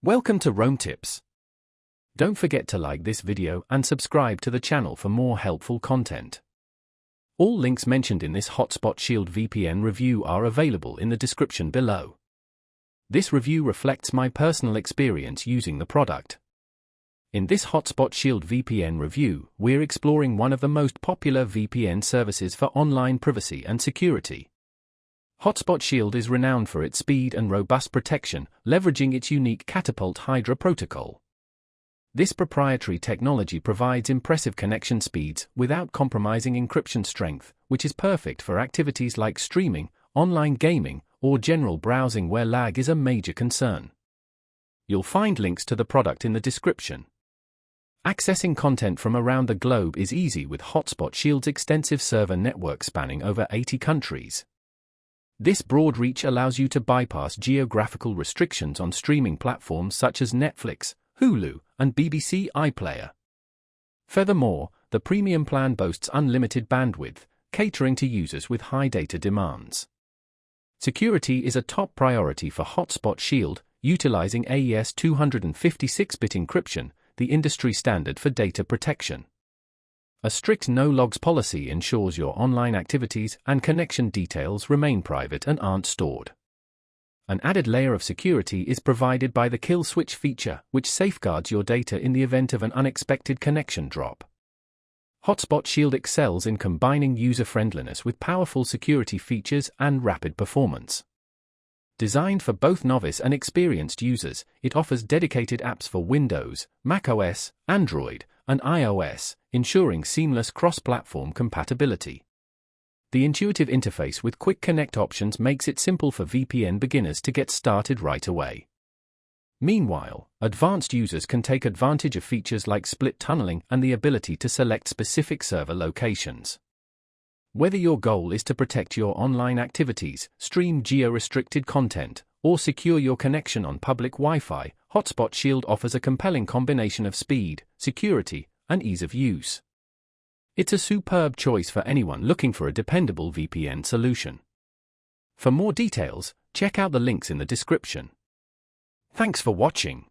Welcome to Roam Tips. Don't forget to like this video and subscribe to the channel for more helpful content. All links mentioned in this Hotspot Shield VPN review are available in the description below. This review reflects my personal experience using the product. In this Hotspot Shield VPN review, we're exploring one of the most popular VPN services for online privacy and security. Hotspot Shield is renowned for its speed and robust protection, leveraging its unique Catapult Hydra protocol. This proprietary technology provides impressive connection speeds without compromising encryption strength, which is perfect for activities like streaming, online gaming, or general browsing where lag is a major concern. You'll find links to the product in the description. Accessing content from around the globe is easy with Hotspot Shield's extensive server network spanning over 80 countries. This broad reach allows you to bypass geographical restrictions on streaming platforms such as Netflix, Hulu, and BBC iPlayer. Furthermore, the premium plan boasts unlimited bandwidth, catering to users with high data demands. Security is a top priority for Hotspot Shield, utilizing AES 256-bit encryption, the industry standard for data protection. A strict no-logs policy ensures your online activities and connection details remain private and aren't stored. An added layer of security is provided by the kill switch feature, which safeguards your data in the event of an unexpected connection drop. Hotspot Shield excels in combining user-friendliness with powerful security features and rapid performance. Designed for both novice and experienced users, it offers dedicated apps for Windows, macOS, Android, and iOS, ensuring seamless cross-platform compatibility. The intuitive interface with quick connect options makes it simple for VPN beginners to get started right away. Meanwhile, advanced users can take advantage of features like split tunneling and the ability to select specific server locations. Whether your goal is to protect your online activities, stream geo-restricted content, or secure your connection on public Wi-Fi, Hotspot Shield offers a compelling combination of speed, security, and ease of use. It's a superb choice for anyone looking for a dependable VPN solution. For more details, check out the links in the description. Thanks for watching.